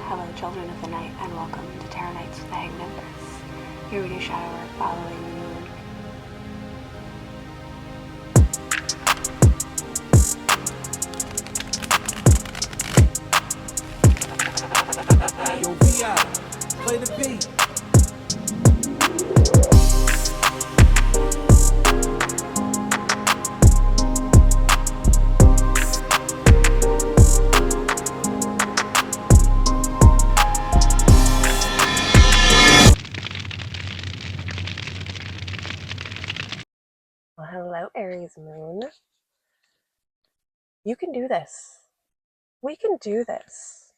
Hello, children of the night, and welcome to Tarot Nights with the Hanged Empress. Here we do shadow work following the moon. Yo, VI, play the beat. Well, hello, Aries moon. You can do this. We can do this.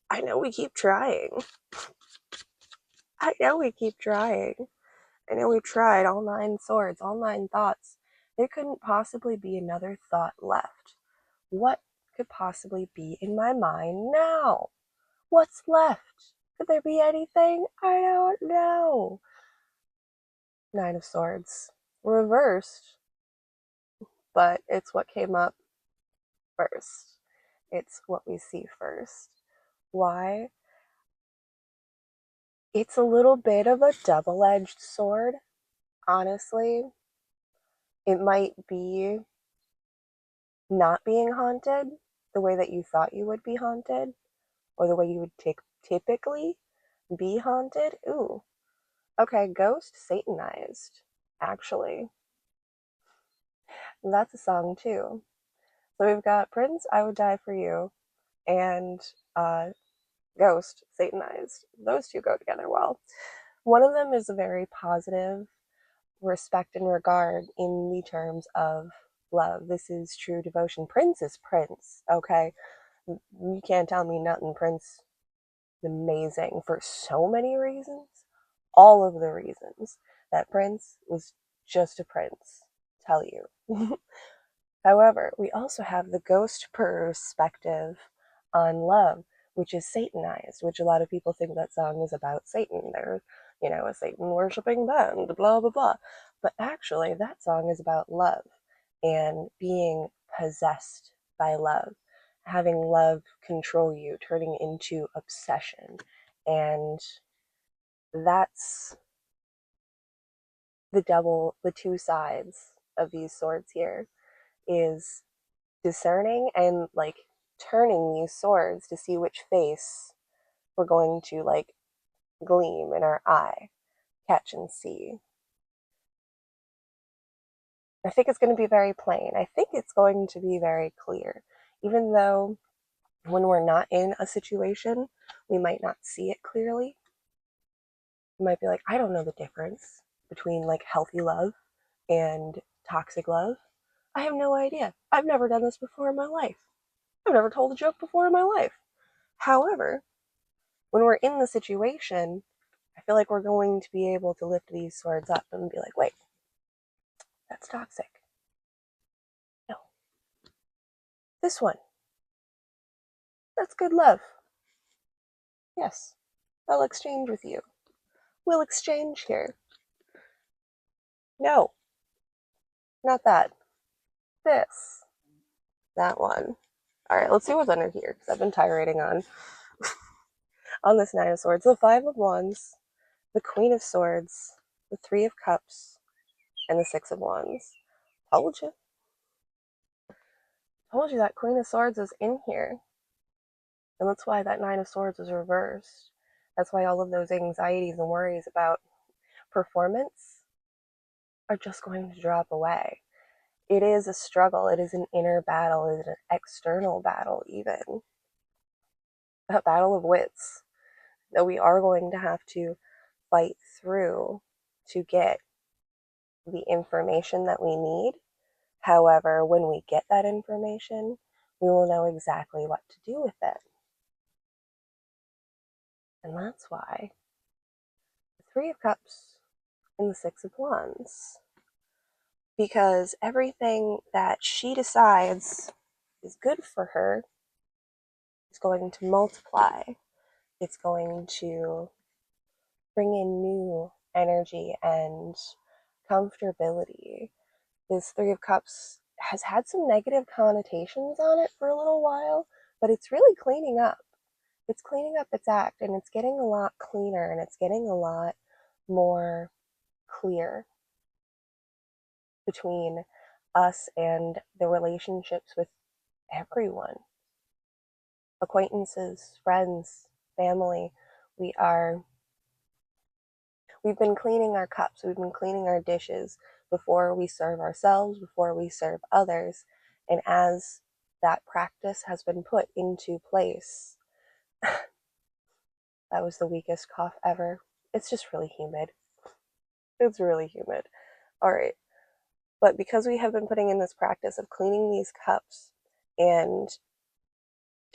I know we keep trying. I know we've tried all 9 swords, all 9 thoughts. There couldn't possibly be another thought left. What could possibly be in my mind now? What's left? Could there be anything? I don't know. 9 of Swords. Reversed, but it's what came up first. It's what we see first. Why? It's a little bit of a double-edged sword, honestly. It might be not being haunted the way that you thought you would be haunted, or the way you would typically be haunted. Ooh. Okay, Ghost Satanized, actually. That's a song too. So we've got Prince, I Would Die For You, and Ghost Satanized. Those two go together well. One of them is a very positive respect and regard in the terms of love. This is true devotion. Prince is Prince, okay? You can't tell me nothing. Prince is amazing for so many reasons. All of the reasons that Prince was just a prince, tell you. However, we also have the ghost perspective on love, which is Satanized, which a lot of people think that song is about Satan. They're, a Satan worshipping band, blah, blah, blah. But actually, that song is about love and being possessed by love, having love control you, turning into obsession. And that's the two sides of these swords here, is discerning and turning these swords to see which face we're going to gleam in our eye, catch and see. I think it's going to be very plain. I think it's going to be very clear, even though when we're not in a situation, we might not see it clearly. You might be like, I don't know the difference between healthy love and toxic love. I have no idea. I've never done this before in my life. I've never told a joke before in my life. However, when we're in the situation, I feel like we're going to be able to lift these swords up and be like, wait, that's toxic. No. This one, that's good love. Yes, I'll exchange with you. We'll exchange here. No, not that. This. That one. Alright, let's see what's under here, because I've been tirading on this 9 of Swords. The 5 of Wands, the Queen of Swords, the 3 of Cups, and the 6 of Wands. Told you. Told you that Queen of Swords is in here. And that's why that 9 of Swords is reversed. That's why all of those anxieties and worries about performance are just going to drop away. It is a struggle. It is an inner battle. It is an external battle, even. A battle of wits that we are going to have to fight through to get the information that we need. However, when we get that information, we will know exactly what to do with it. And that's why the 3 of Cups and the 6 of Wands. Because everything that she decides is good for her is going to multiply. It's going to bring in new energy and comfortability. This 3 of Cups has had some negative connotations on it for a little while, but it's really cleaning up. it's cleaning up its act, and it's getting a lot cleaner, and it's getting a lot more clear between us and the relationships with everyone, acquaintances, friends, family. We are we've been cleaning our cups, we've been cleaning our dishes before we serve ourselves, before we serve others. And as that practice has been put into place, that was the weakest cough ever. It's just really humid. It's really humid. All right. But because we have been putting in this practice of cleaning these cups and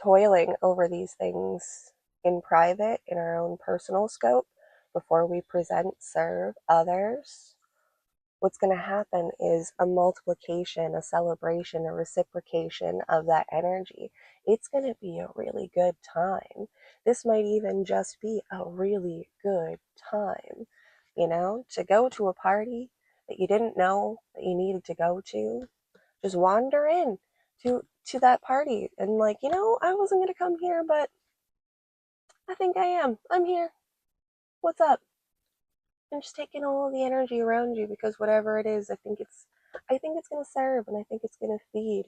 toiling over these things in private, in our own personal scope, before we present, serve others, what's going to happen is a multiplication, a celebration, a reciprocation of that energy. It's going to be a really good time. This might even just be a really good time, to go to a party that you didn't know that you needed to go to. Just wander in to that party and, like, I wasn't going to come here, but I think I am. I'm here. What's up? And just taking all the energy around you, because whatever it is, I think it's going to serve, and I think it's going to feed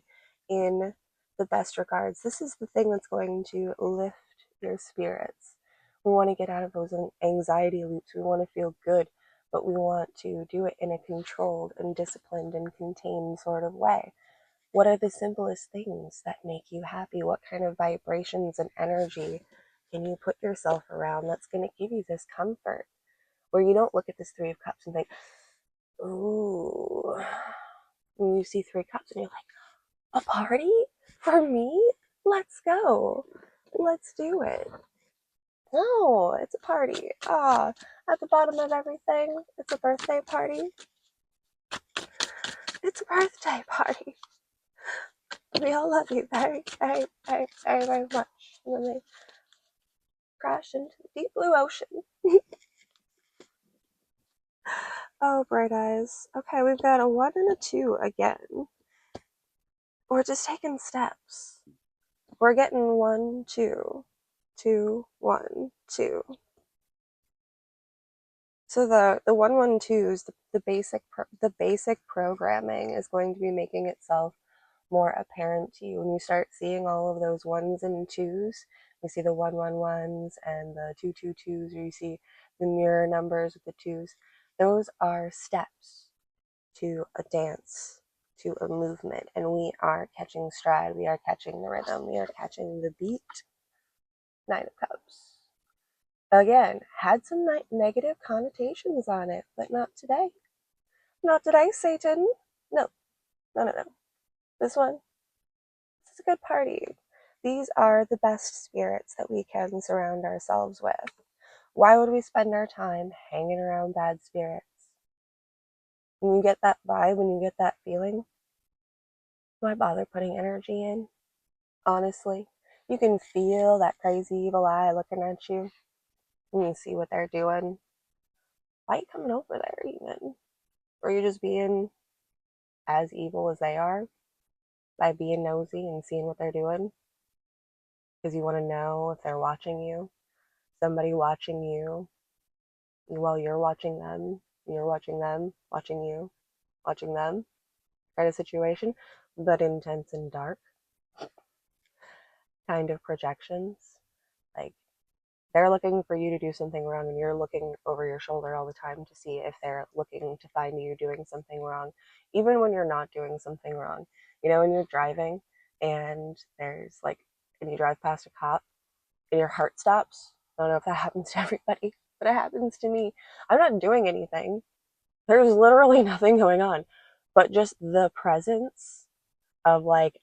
in the best regards. This is the thing that's going to lift your spirits. We want to get out of those anxiety loops. We want to feel good, but we want to do it in a controlled and disciplined and contained sort of way. What are the simplest things that make you happy? What kind of vibrations and energy can you put yourself around that's going to give you this comfort? Where you don't look at this Three of Cups and think, ooh. When you see Three Cups and you're like, a party? For me? Let's go. Let's do it. No, it's a party. At the bottom of everything, it's a birthday party. It's a birthday party. We all love you very, very, very, very, very much. And then they crash into the deep blue ocean. Oh, bright eyes. Okay, we've got a 1 and a 2 again. We're just taking steps. We're getting 1, 2, 2, 1, 2. So the 112s, the basic programming is going to be making itself more apparent to you when you start seeing all of those ones and twos. You see the 111s and the 222s, or you see the mirror numbers with the twos. Those are steps to a dance, to a movement, and we are catching stride. We are catching the rhythm. We are catching the beat. Nine of Cups. Again, had some negative connotations on it, but not today. Not today, Satan. No, no, no, no. This one, this is a good party. These are the best spirits that we can surround ourselves with. Why would we spend our time hanging around bad spirits? When you get that vibe, when you get that feeling, why bother putting energy in? Honestly, you can feel that crazy evil eye looking at you, and you see what they're doing. Why are you coming over there even? Or you just being as evil as they are by being nosy and seeing what they're doing because you want to know if they're watching you. Somebody watching you while you're watching them, you're watching them, watching you, watching them kind of situation, but intense and dark kind of projections. Like, they're looking for you to do something wrong, and you're looking over your shoulder all the time to see if they're looking to find you doing something wrong, even when you're not doing something wrong. When you're driving and and you drive past a cop and your heart stops. I don't know if that happens to everybody, but it happens to me. I'm not doing anything. There's literally nothing going on, but just the presence of, like,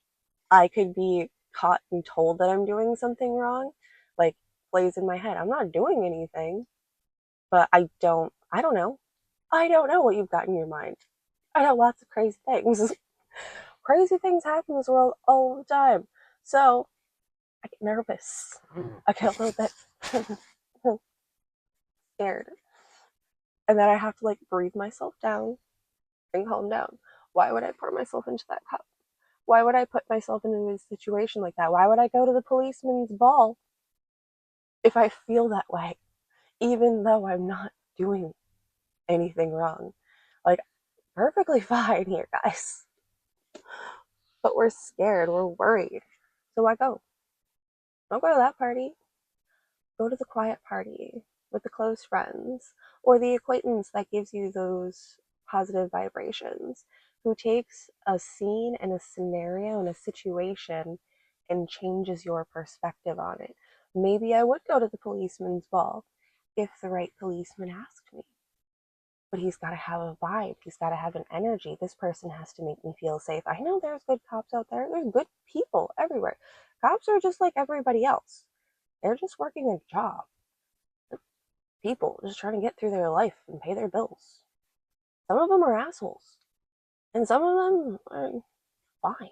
I could be caught and told that I'm doing something wrong, like, plays in my head. I'm not doing anything, but I don't know. I don't know what you've got in your mind. I know lots of crazy things. Crazy things happen in this world all the time. So I get nervous. I get a little bit scared. And then I have to, like, breathe myself down and calm down. Why would I pour myself into that cup? Why would I put myself into a situation like that? Why would I go to the policeman's ball if I feel that way, even though I'm not doing anything wrong. Like, perfectly fine here, guys. But we're scared, we're worried. So I go. Don't go to that party. Go to the quiet party with the close friends or the acquaintance that gives you those positive vibrations, who takes a scene and a scenario and a situation and changes your perspective on it. Maybe I would go to the policeman's ball if the right policeman asked me. But he's got to have a vibe. He's got to have an energy. This person has to make me feel safe. I know there's good cops out there. There's good people everywhere. Cops are just like everybody else. They're just working a job. People just trying to get through their life and pay their bills. Some of them are assholes, and some of them are fine.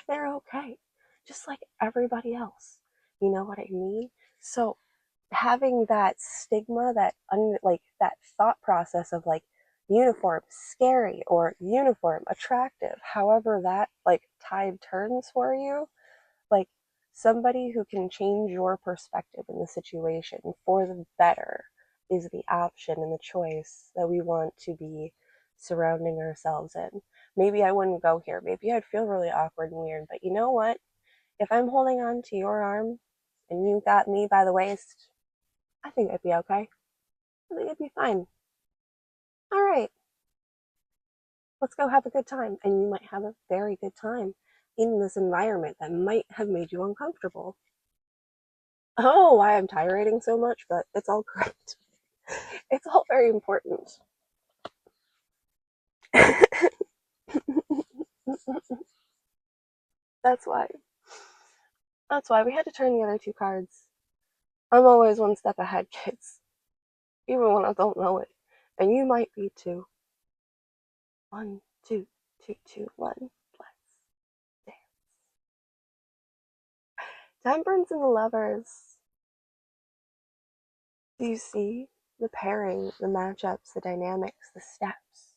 They're okay, just like everybody else. You know what I mean? So having that stigma, like that thought process of like uniform scary or uniform attractive, however that like tide turns for you, like somebody who can change your perspective in the situation for the better is the option and the choice that we want to be surrounding ourselves in. Maybe I wouldn't go here. Maybe I'd feel really awkward and weird, but you know what? If I'm holding on to your arm and you got me by the waist, I think I'd be okay. I think I'd be fine. All right, let's go have a good time. And you might have a very good time in this environment that might have made you uncomfortable. Oh, why I'm tiring so much, but it's all correct. It's all very important. That's why. That's why we had to turn the other two cards. I'm always one step ahead, kids, even when I don't know it. And you might be too. One, two, two, two, one. Let's dance. Temperance and the Lovers. Do you see the pairing, the matchups, the dynamics, the steps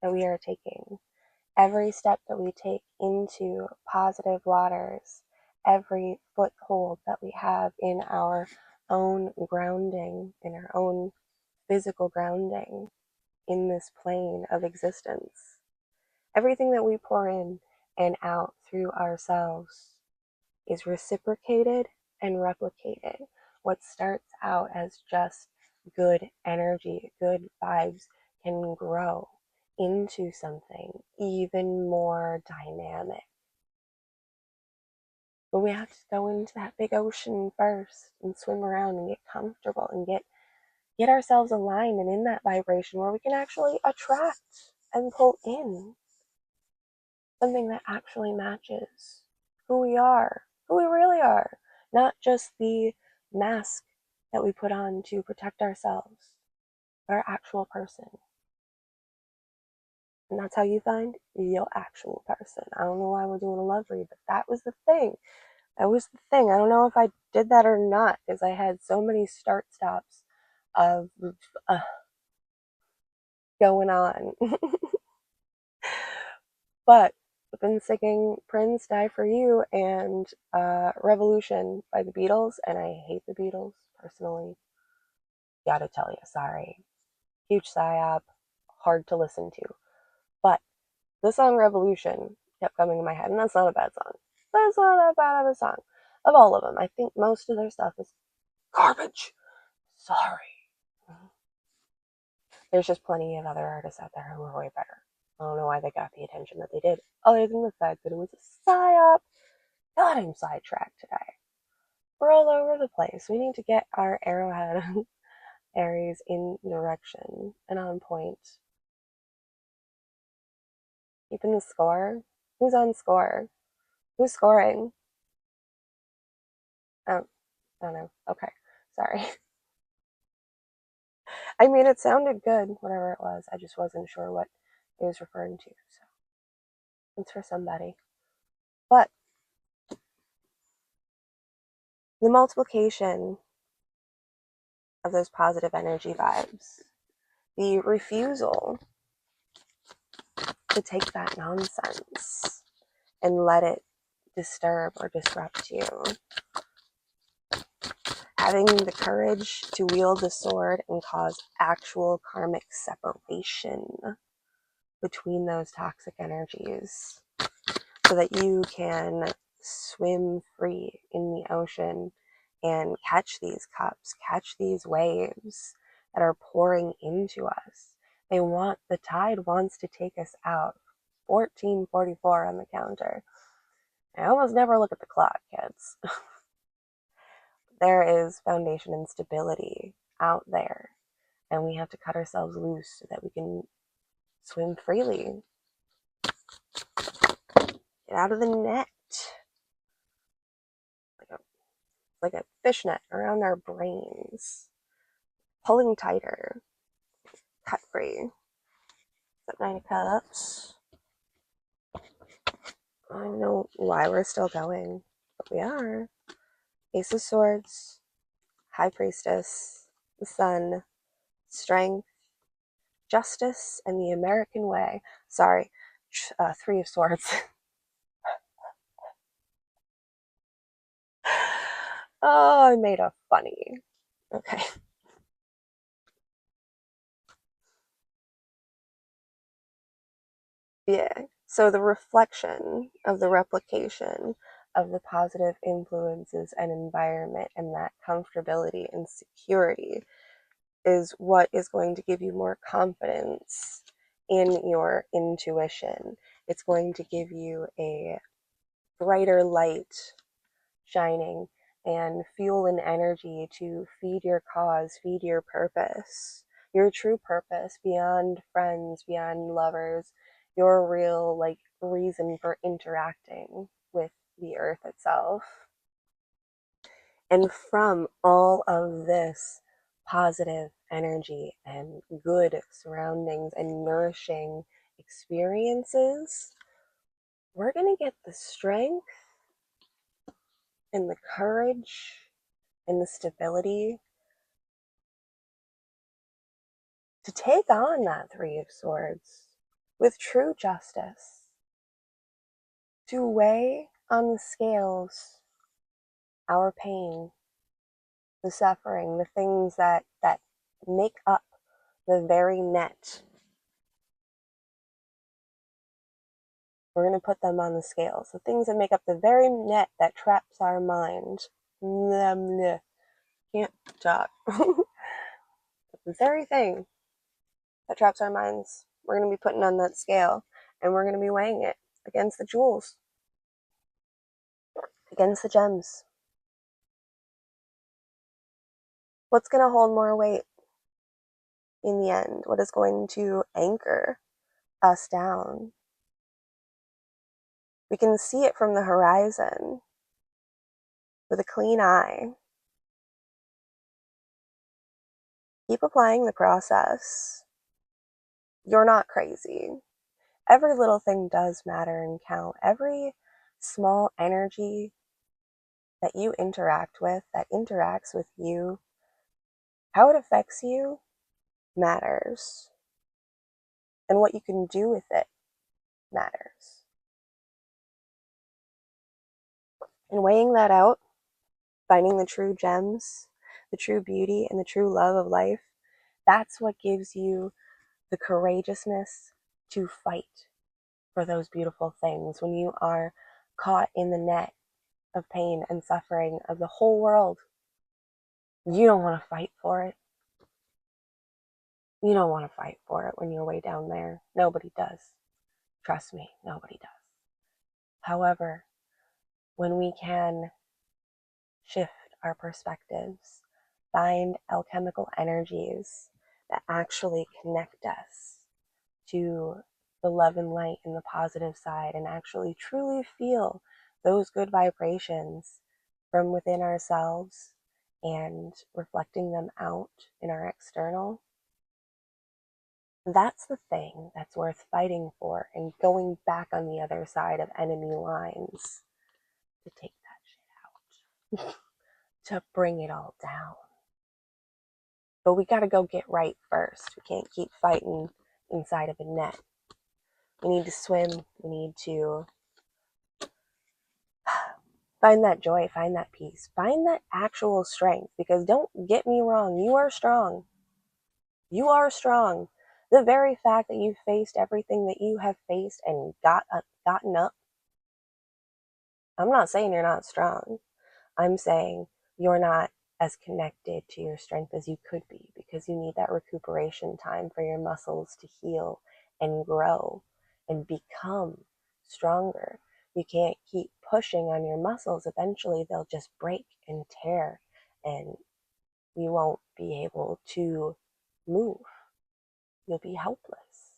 that we are taking? Every step that we take into positive waters, every foothold that we have in our own grounding, in our own physical grounding in this plane of existence, everything that we pour in and out through ourselves is reciprocated and replicated. What starts out as just good energy, good vibes, can grow into something even more dynamic. But we have to go into that big ocean first and swim around and get comfortable and get ourselves aligned and in that vibration where we can actually attract and pull in something that actually matches who we are, who we really are, not just the mask that we put on to protect ourselves, but our actual person. And that's how you find your actual person. I don't know why we're doing a love read, but that was the thing. That was the thing. I don't know if I did that or not, because I had so many start stops of uh, going on. But I've been singing Prince, Die For You, and Revolution by the Beatles, and I hate the Beatles, personally. Gotta tell you, sorry. Huge psyop, hard to listen to. But the song Revolution kept coming in my head, and that's not a bad song. That's not that bad of a song. Of all of them, I think most of their stuff is garbage. Sorry. There's just plenty of other artists out there who are way better. I don't know why they got the attention that they did, other than the fact that it was a psyop. God, I'm sidetracked today. We're all over the place. We need to get our arrowhead Aries in direction and on point. Keeping the score. Who's on score? Who's scoring? Oh, I don't know. Okay, sorry. I mean, it sounded good, whatever it was. I just wasn't sure what it was referring to. So it's for somebody. But the multiplication of those positive energy vibes, the refusal to take that nonsense and let it disturb or disrupt you, having the courage to wield the sword and cause actual karmic separation between those toxic energies so that you can swim free in the ocean and catch these cups, catch these waves that are pouring into us. The tide wants to take us out. 14:44 on the counter. I almost never look at the clock, kids. There is foundation and stability out there, and we have to cut ourselves loose so that we can swim freely. Get out of the net. Like a fishnet around our brains. Pulling tighter. Cut free. That 9 of Cups. I don't know why we're still going, but we are. Ace of Swords. High Priestess. The Sun. Strength. Justice and the American Way. Sorry. 3 of Swords. Oh, I made a funny. Okay. Yeah. So the reflection of the replication of the positive influences and environment and that comfortability and security is what is going to give you more confidence in your intuition. It's going to give you a brighter light shining and fuel and energy to feed your cause, feed your purpose, your true purpose beyond friends, beyond lovers, your real reason for interacting with the earth itself. And from all of this positive energy and good surroundings and nourishing experiences, we're going to get the strength and the courage and the stability to take on that 3 of Swords with true justice, to weigh on the scales our pain, the suffering, the things that make up the very net. We're going to put them on the scales, the things that make up the very net that traps our mind. Can't talk. The very thing that traps our minds, we're going to be putting on that scale, and we're going to be weighing it against the jewels, against the gems. What's going to hold more weight in the end? What is going to anchor us down? We can see it from the horizon with a clean eye. Keep applying the process. You're not crazy. Every little thing does matter and count. Every small energy that you interact with, that interacts with you, how it affects you matters. And what you can do with it matters. And weighing that out, finding the true gems, the true beauty, and the true love of life, that's what gives you the courageousness to fight for those beautiful things when you are caught in the net of pain and suffering of the whole world. You don't want to fight for it. You don't want to fight for it when you're way down there. Nobody does. Trust me, nobody does. However, when we can shift our perspectives, find alchemical energies that actually connect us to the love and light and the positive side, and actually truly feel those good vibrations from within ourselves and reflecting them out in our external, that's the thing that's worth fighting for and going back on the other side of enemy lines to take that shit out, to bring it all down. But we got to go get right first. We can't keep fighting inside of a net. We need to swim. We need to Find that joy, find that peace, find that actual strength. Because don't get me wrong, you are strong. You are strong. The very fact that you've faced everything that you have faced and gotten up, I'm not saying you're not strong. I'm saying you're not as connected to your strength as you could be because you need that recuperation time for your muscles to heal and grow and become stronger. You can't keep pushing on your muscles. Eventually, they'll just break and tear, and you won't be able to move. You'll be helpless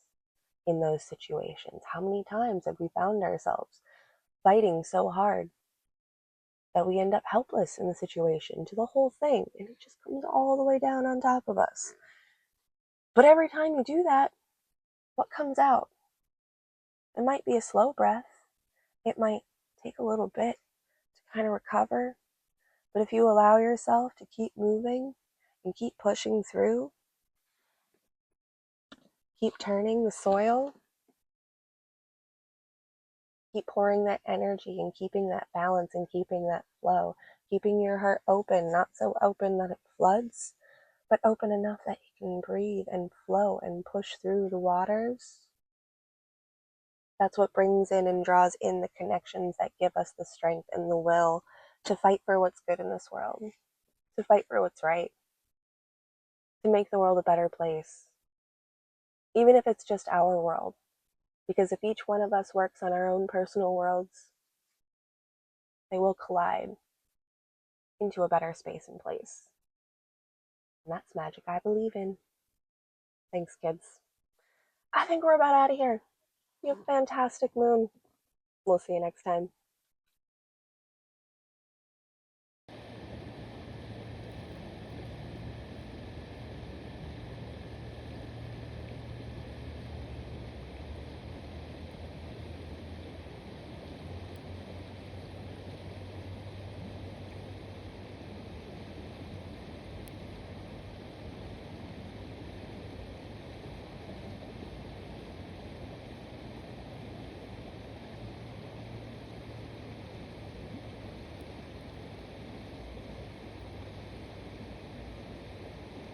in those situations. How many times have we found ourselves fighting so hard that we end up helpless in the situation to the whole thing, and it just comes all the way down on top of us? But every time you do that, what comes out? It might be a slow breath, it might take a little bit to kind of recover, but if you allow yourself to keep moving and keep pushing through, keep turning the soil, keep pouring that energy and keeping that balance and keeping that flow, keeping your heart open, not so open that it floods, but open enough that you can breathe and flow and push through the waters. That's what brings in and draws in the connections that give us the strength and the will to fight for what's good in this world, to fight for what's right, to make the world a better place, even if it's just our world. Because if each one of us works on our own personal worlds, they will collide into a better space and place. And that's magic I believe in. Thanks, kids. I think we're about out of here. You have a fantastic moon. We'll see you next time.